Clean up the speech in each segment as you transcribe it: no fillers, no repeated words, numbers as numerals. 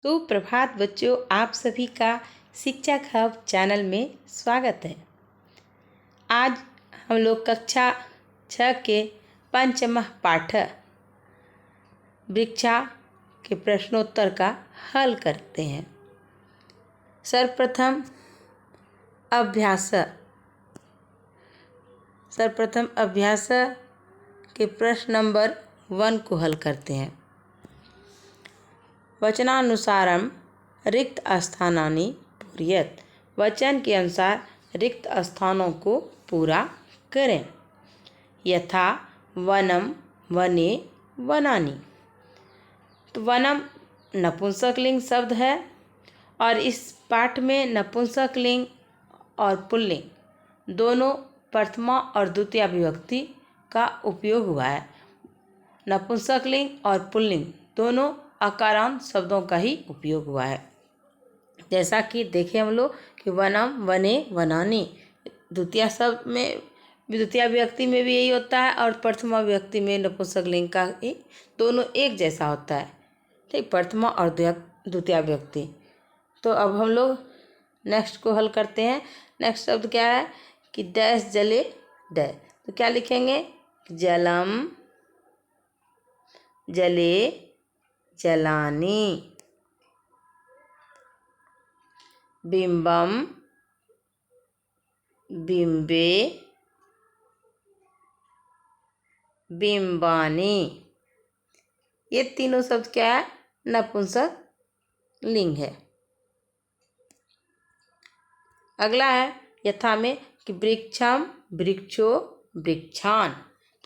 तो प्रभात बच्चों, आप सभी का शिक्षक हब चैनल में स्वागत है। आज हम लोग कक्षा 6 के पंचम पाठ वृक्षा के प्रश्नोत्तर का हल करते हैं। सर्वप्रथम अभ्यास के प्रश्न नंबर 1 को हल करते हैं। वचनानुसारम रिक्त स्थानानि पूरयेत्। वचन के अनुसार रिक्त स्थानों को पूरा करें। यथा वनम वने वनानि। तो वनम नपुंसकलिंग शब्द है और इस पाठ में नपुंसकलिंग और पुल्लिंग दोनों प्रथमा और द्वितीय विभक्ति का उपयोग हुआ है। नपुंसकलिंग और पुल्लिंग दोनों अकारांत शब्दों का ही उपयोग हुआ है। जैसा कि देखें हम लोग कि वनम वने वनानि द्वितीय शब्द में द्वितीय विभक्ति में भी यही होता है और प्रथमा विभक्ति में नपुंसकलिंग का दोनों एक जैसा होता है। ठीक, प्रथमा और द्वितीय विभक्ति। तो अब हम लोग नेक्स्ट को हल करते हैं। नेक्स्ट शब्द क्या है कि डैश जले डैश। तो क्या लिखेंगे? जलम जले जलानी। बिंबम बिंबे बिंबानी। ये तीनों शब्द क्या है? नपुंसक लिंग है। अगला है यथा में कि वृक्षम वृक्षो वृक्षान,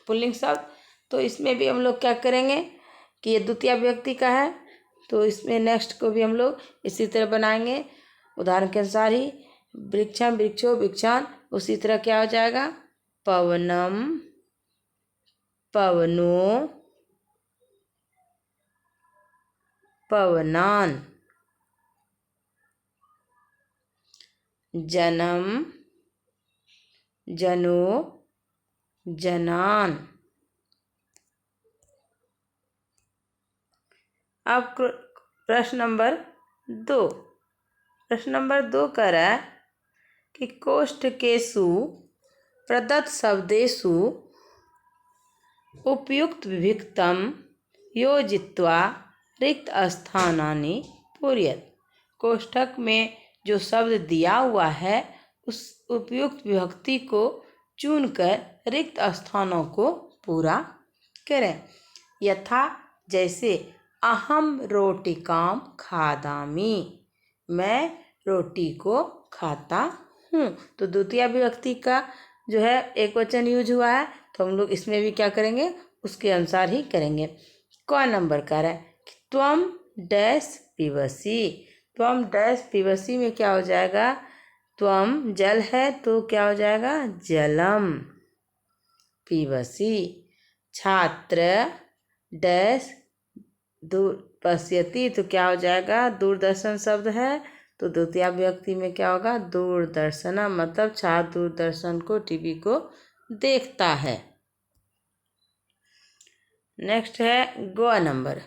पुल्लिंग शब्द। तो इसमें भी हम लोग क्या करेंगे कि ये द्वितीय विभक्ति का है, तो इसमें नेक्स्ट को भी हम लोग इसी तरह बनाएंगे। उदाहरण के अनुसार ही वृक्षम वृक्षो वृक्षान, उसी तरह क्या हो जाएगा? पवनम पवनो पवनान। जनम जनो जनान। अब प्रश्न नंबर 2। प्रश्न नंबर 2 कह रहा है कि कोष्ठकेषु प्रदत्त शब्देषु उपयुक्त विभक्तं योजित्वा रिक्त स्थानानि पूरयेत्। कोष्ठक में जो शब्द दिया हुआ है उस उपयुक्त विभक्ति को चुनकर रिक्त स्थानों को पूरा करें। यथा जैसे अहम रोटिकाम खादामि, मैं रोटी को खाता हूँ। तो द्वितीय विभक्ति का जो है एक वचन यूज हुआ है, तो हम लोग इसमें भी क्या करेंगे? उसके अनुसार ही करेंगे। क नंबर का है कि त्वम डैश पिबसी। त्वम डैश पिबसी में क्या हो जाएगा? त्वम जल है तो क्या हो जाएगा? जलम पिबसी। छात्र डैश पश्यति, तो क्या हो जाएगा? दूरदर्शन शब्द है तो द्वितीय विभक्ति में क्या होगा? दूरदर्शन, मतलब छात्र दूरदर्शन को टीवी को देखता है। नेक्स्ट है ग नंबर।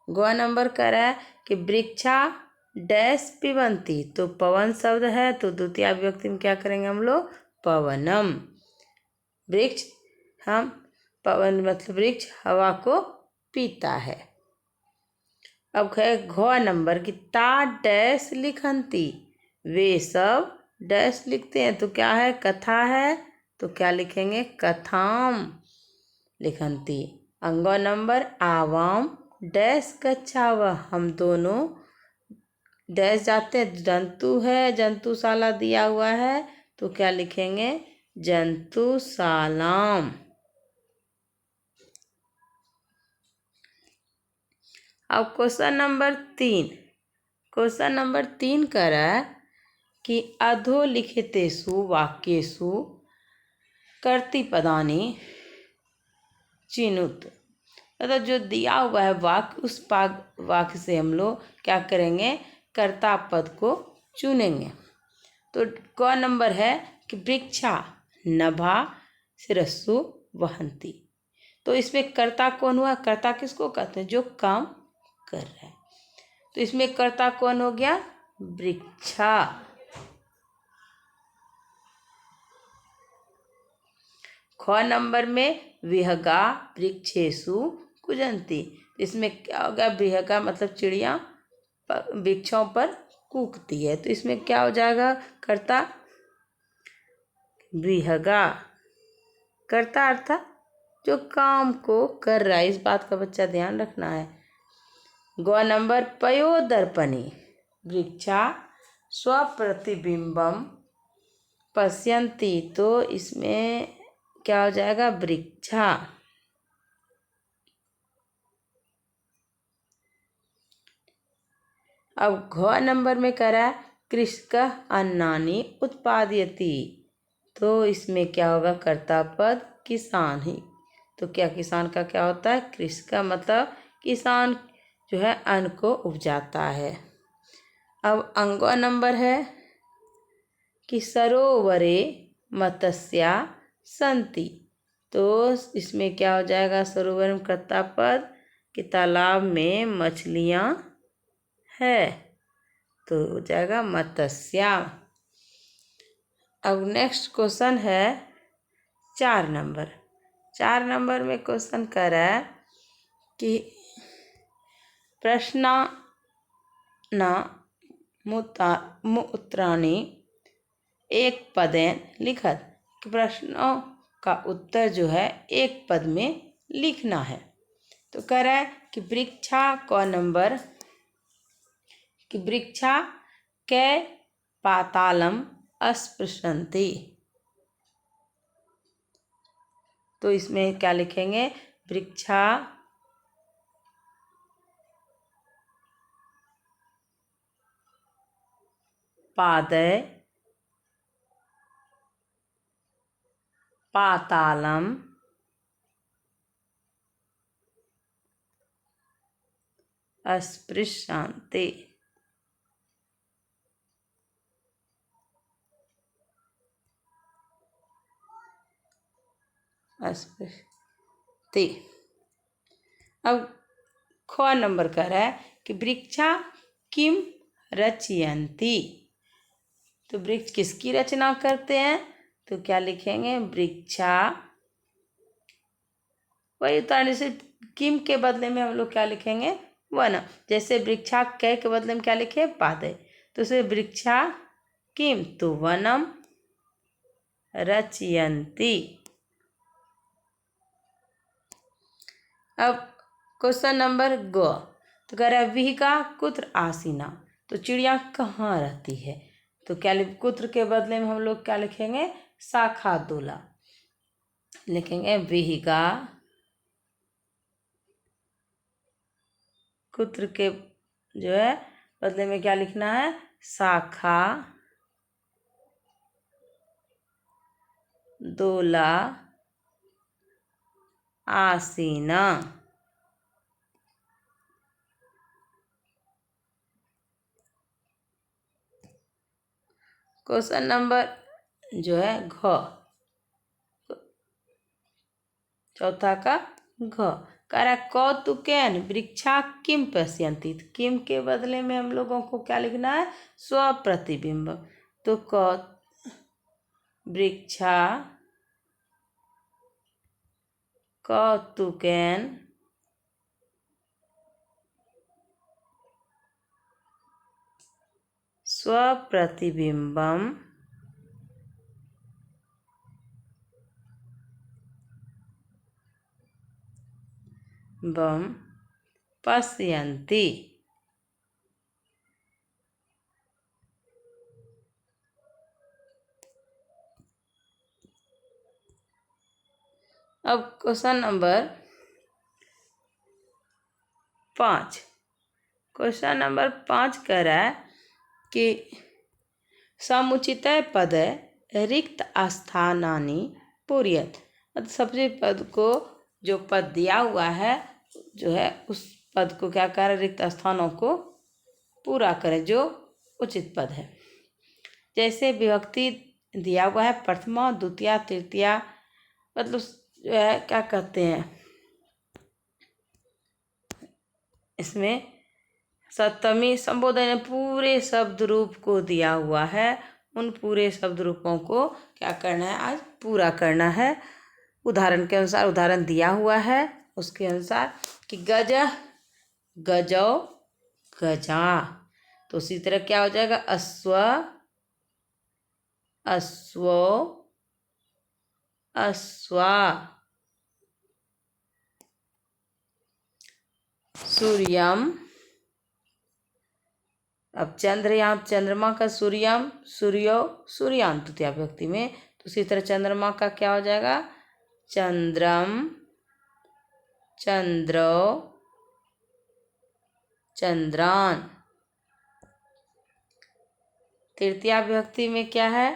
ग नंबर कह रहा है कि वृक्षा डैश पिबंती। तो पवन शब्द है तो द्वितीय विभक्ति में क्या करेंगे हम लोग? पवनम। वृक्ष हम पवन मतलब वृक्ष हवा को पीता है। अब है घ नंबर कि ता डैश लिखंती। वे सब डैश लिखते हैं, तो क्या है? कथा है तो क्या लिखेंगे? कथाम लिखंती। अंग नंबर आवाम डैश गच्छाव। हम दोनों डैश जाते हैं। जंतु है, जंतुशाला दिया हुआ है तो क्या लिखेंगे? जंतुशालाम। अब क्वेश्चन नंबर 3। क्वेश्चन नंबर 3 कह रहा है कि अधोलिखितेषु वाक्येषु कर्तृपदानि चिनुत। मतलब जो दिया हुआ है वाक्य, उस वाक्य से हम लोग क्या करेंगे? कर्ता पद को चुनेंगे। तो क नंबर है कि वृक्षा नभा शिरस्सु वहंती। तो इसमें कर्ता कौन हुआ? कर्ता किसको कहते हैं? जो काम कर रहा है। तो इसमें कर्ता कौन हो गया? वृक्षा। ख नंबर में विहगा वृक्षेषु कुजंती। इसमें क्या होगा? विहगा मतलब चिड़िया वृक्षों पर कूकती है, तो इसमें क्या हो जाएगा? कर्ता विहगा। कर्ता अर्थात जो काम को कर रहा है, इस बात का बच्चा ध्यान रखना है। ग नंबर पयोदर्पणी वृक्षा स्वप्रतिबिंबम पश्यन्ति, तो इसमें क्या हो जाएगा? वृक्षा। अब घ नंबर में करा कृषक अन्नानि उत्पादयति, तो इसमें क्या होगा? कर्ता पद किसान ही। तो क्या किसान का क्या होता है? कृषक का मतलब किसान जो है अन्न को उपजाता है। अब अंगवा नंबर है कि सरोवरे मत्स्या संति, तो इसमें क्या हो जाएगा? सरोवर में कर्ता पद कि तालाब में मछलियाँ है, तो हो जाएगा मत्स्या। अब नेक्स्ट क्वेश्चन है 4 नंबर। 4 नंबर में क्वेश्चन कर रहा है कि प्रश्ना न मूत्राणि एक पदेन लिखत, कि प्रश्नों का उत्तर जो है एक पद में लिखना है। तो कह रहा है कि वृक्षा क नंबर कि वृक्षा कै पातालम अस्पृशन्ति, तो इसमें क्या लिखेंगे? वृक्षा पादय पातालम अस्पृशन्ति। अस्पृशति। अब ख नंबर कह रहा है कि वृक्षा किम रचयन्ति, तो वृक्ष किसकी रचना करते हैं? तो क्या लिखेंगे? वृक्षा। वही उतारने से किम के बदले में हम लोग क्या लिखेंगे? वन। जैसे वृक्षा कै के बदले में क्या लिखे? पादय, तो उसे वृक्षा किम तो वनम रचयन्ति। अब क्वेश्चन नंबर ग, तो कह रहा है विहिका कुत्र आसीना, तो चिड़िया कहाँ रहती है? तो क्या कुत्र के बदले में हम लोग क्या लिखेंगे? शाखादोला लिखेंगे। विहिका कुत्र के जो है बदले में क्या लिखना है? शाखा दोला आसीना। क्वेश्चन नंबर जो है घ, चौथा का घ, कह कौतुकेन वृक्षा किम पश्यन्ति, किम के बदले में हम लोगों को क्या लिखना है? स्वप्रतिबिंब। तो वृक्षा कौतुकेन स्वप्रतिबिंबम बम पश्यन्ति। अब क्वेश्चन नंबर 5। क्वेश्चन नंबर 5 कह रहा है कि समुचित पद रिक्त स्थानानि पूरयत, मतलब सबसे पद को जो पद दिया हुआ है जो है उस पद को क्या कर, रिक्त स्थानों को पूरा करें जो उचित पद है। जैसे विभक्ति दिया हुआ है प्रथमा द्वितीया तृतीया, मतलब जो है क्या कहते हैं इसमें सप्तमी संबोधन में पूरे शब्द रूप को दिया हुआ है। उन पूरे शब्द रूपों को क्या करना है, आज पूरा करना है। उदाहरण के अनुसार उदाहरण दिया हुआ है, उसके अनुसार कि गज, गजौ, गजा। तो उसी तरह क्या हो जाएगा, अश्व, अश्वो, अश्वा। सूर्यम, अब चंद्र, यहाँ चंद्रमा का सूर्यम, सूर्यो, सूर्यान तृतीया विभक्ति में। तो उसी तरह चंद्रमा का क्या हो जाएगा, चंद्रम, चंद्रो, चंद्रान। तृतीया विभक्ति में क्या है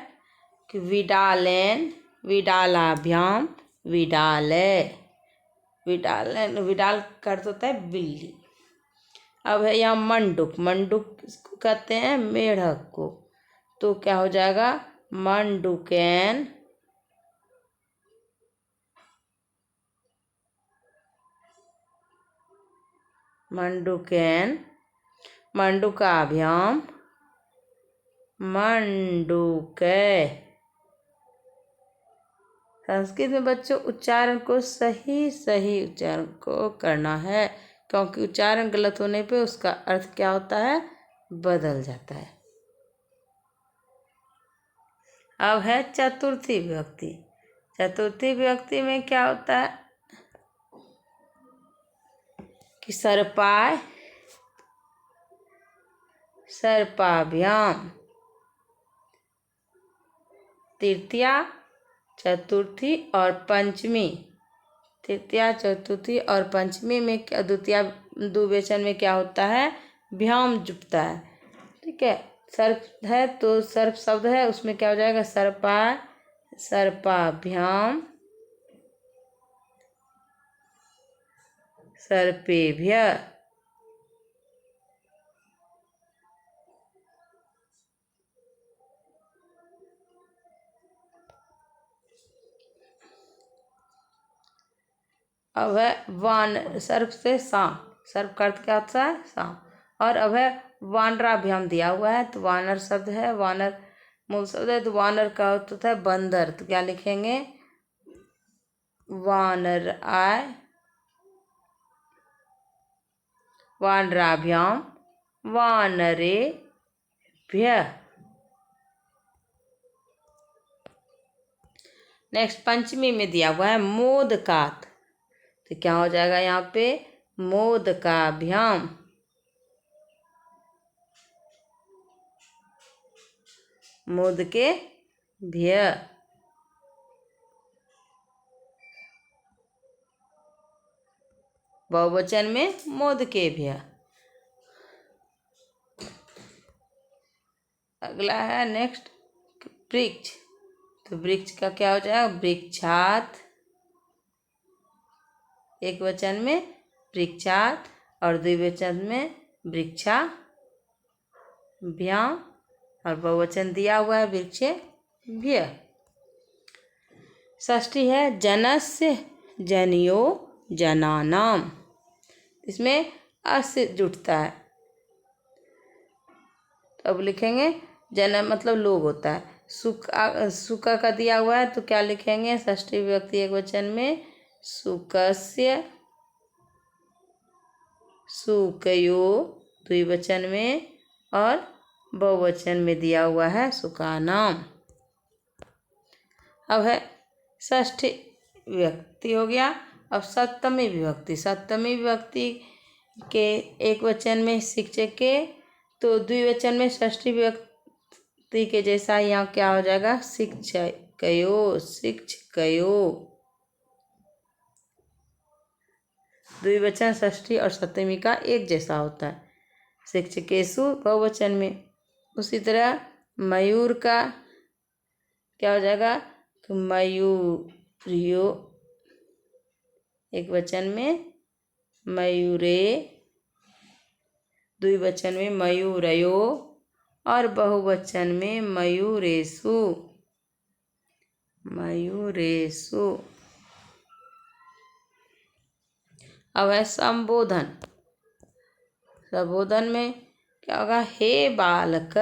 कि विडालेन, विडालाभ्याम, विडालय। विडालेन, विडाल का अर्थ होता है बिल्ली। अब है यहाँ मंडूक, मंडूक इसको कहते हैं मेढक को। तो क्या हो जाएगा, मंडूकेन, मंडूकेन, मंडूकाभ्याम, मंडूके। संस्कृत में बच्चों उच्चारण को सही सही उच्चारण को करना है, क्योंकि उच्चारण गलत होने पे उसका अर्थ क्या होता है, बदल जाता है। अब है चतुर्थी विभक्ति। चतुर्थी विभक्ति में क्या होता है कि सर्पाय, सर्पाभ्याम। तृतीया, चतुर्थी और पंचमी। तृतीया, चतुर्थी और पंचमी में क्या, द्वितीया द्विवचन में क्या होता है, भ्याम जुटता है। ठीक है, सर्प है तो सर्प शब्द है, उसमें क्या हो जाएगा, सर्पा, सर्पाभ्याम, सर्पेभ्य। अब है वान, सर्प से सांप, सर्प का अर्थ क्या होता है, सांप। और अब है वानराभ्याम दिया हुआ है, तो वानर शब्द है, वानर मूल शब्द है, तो वानर का अर्थ होता है बंदर। तो क्या लिखेंगे, वानर आय, वानराभ्याम, वानरे भ्य। नेक्स्ट पंचमी में दिया हुआ है मोदकात। तो क्या हो जाएगा यहाँ पे, मोदकाभ्याम, मोदके भ्य। बहुवचन में मोदके भ्य। अगला है नेक्स्ट वृक्ष। तो वृक्ष का क्या हो जाएगा, वृक्षात, एक वचन में वृक्षात और द्विवचन में वृक्षा भ्याम, और बहुवचन दिया हुआ है वृक्षे भ्य। षष्ठी है जनस्य, जनियो, जनानाम। इसमें अस जुटता है, तो अब लिखेंगे जन मतलब लोग होता है। सुका का दिया हुआ है, तो क्या लिखेंगे, षष्ठी विभक्ति एक वचन में सुकस्य, सुकयो द्विवचन में, और बहुवचन में दिया हुआ है सुकानाम। अब है षष्ठी विभक्ति हो गया। अब सप्तमी विभक्ति। सप्तमी विभक्ति के एक वचन में शिक्षक के, तो द्विवचन में षष्ठी विभक्ति के जैसा यहाँ क्या हो जाएगा, शिक्षकयो, शिक्षकयो। द्विवचन षष्ठी और सप्तमी का एक जैसा होता है, शिक्षकेषु बहुवचन में। उसी तरह मयूर का क्या हो जाएगा, मयूरियो, एक वचन में मयूरे, द्विवचन में मयूरयो, और बहुवचन में मयूरेषु, मयूरेषु। अब है संबोधन। संबोधन में क्या होगा? हे बालक,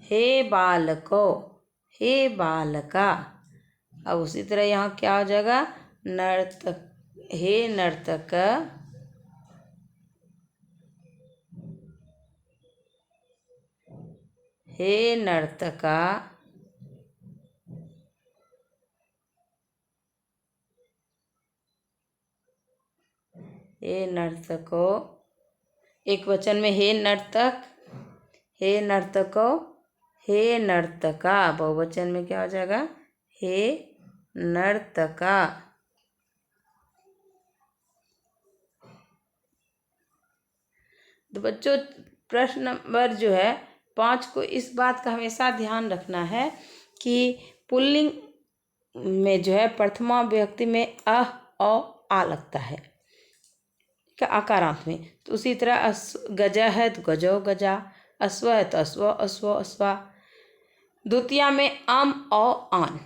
हे बालको, हे बालका। अब उसी तरह यहाँ क्या हो जाएगा? नर्तक, हे नर्तक, हे नर्तका, हे नर्तको। एक वचन में हे नर्तक, हे नर्तको, हे नर्तका। बहुवचन में क्या हो जाएगा? हे नर्तका। तो बच्चों प्रश्न नंबर जो है 5 को इस बात का हमेशा ध्यान रखना है कि पुल्लिंग में जो है प्रथमा व्यक्ति में अ, आ लगता है क्या आकारांत में। तो उसी तरह गजा है तो गजो गजा, अश्व है तो अश्व अश्व अश्वा। द्वितीया में औ आन।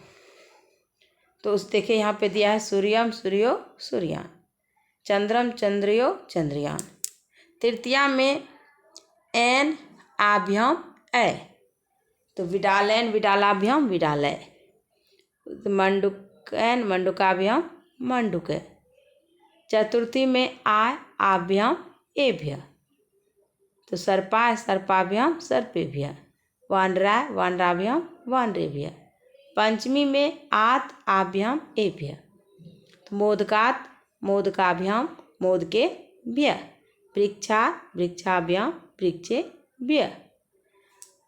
तो उस देखिए यहाँ पे दिया है सूर्यम सूर्यो सूर्यान, चंद्रम चंद्रियो चंद्रयान। तृतीया में एन आभ्याम ए, तो विडालैन विडालाभ्याम विडालय। मंडुकैन मंडुकाभ्याम मंडुके। चतुर्थी में आभ्याम एभ्य, तो सर्पाय सर्पाभ्याम सर्पेभ्य। वानराय वानराभ्याम वानरेभ्य। पंचमी में आत आभ्याम एभ्य, तो मोदकात मोदकाभ्याम मोदके भ्य। वृक्षा वृक्षाभ्याम वृक्षे भ्य।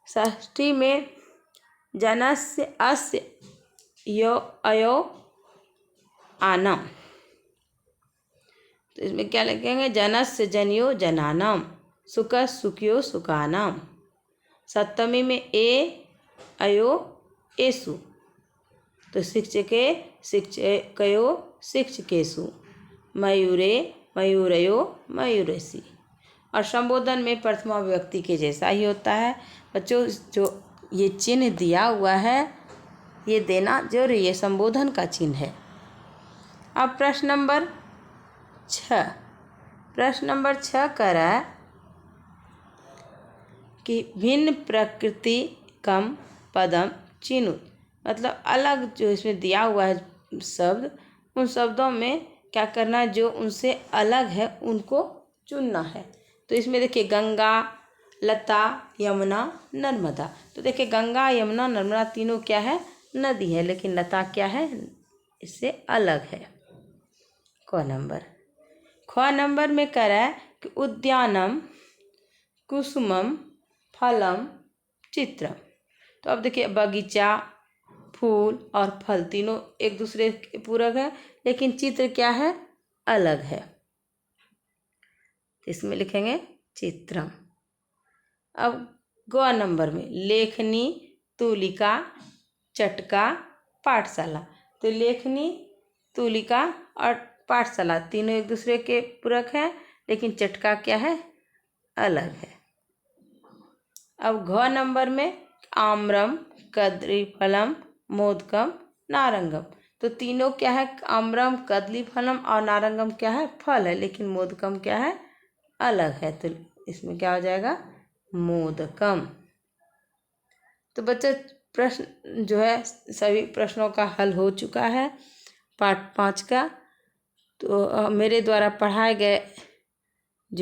षष्ठी में जनस्य अस्य यो अयो आनम, तो इसमें क्या लिखेंगे? जनस्य जनियो जनानाम, सुख सुखियो सुखानाम। सप्तमी में ए अयो एसु, तो शिक्षके शिक्षकयो शिक्षकेषु। मयूरे मयूरयो मयूरेषि। और संबोधन में प्रथमा व्यक्ति के जैसा ही होता है। बच्चों जो ये चिन्ह दिया हुआ है ये देना जरूरी, ये संबोधन का चिन्ह है। अब प्रश्न नंबर 6। प्रश्न नंबर 6 कह रहा है कि भिन्न प्रकृति कम पदम चिनुत, मतलब अलग जो इसमें दिया हुआ है शब्द, उन शब्दों में क्या करना है? जो उनसे अलग है उनको चुनना है। तो इसमें देखिए गंगा, लता, यमुना, नर्मदा। तो देखिए गंगा, यमुना, नर्मदा तीनों क्या है? नदी है, लेकिन लता क्या है? इससे अलग है। ख नंबर में कह रहा है कि उद्यानम कुसुमम फलम चित्रम। तो अब देखिए बगीचा, फूल और फल तीनों एक दूसरे के पूरक है, लेकिन चित्र क्या है? अलग है। तो इसमें लिखेंगे चित्रम। अब ग नंबर में लेखनी, तूलिका, चटका, पाठशाला। तो लेखनी, तूलिका और पाठशाला तीनों एक दूसरे के पूरक हैं, लेकिन चटका क्या है? अलग है। अब घ नंबर में आम्रम, कदलीफलम, मोदकम, नारंगम। तो तीनों क्या है? आम्रम, कदलीफलम और नारंगम क्या है? फल है, लेकिन मोदकम क्या है? अलग है। तो इसमें क्या हो जाएगा? मोदकम। तो बच्चे प्रश्न जो है सभी प्रश्नों का हल हो चुका है पाठ 5 का। तो मेरे द्वारा पढ़ाए गए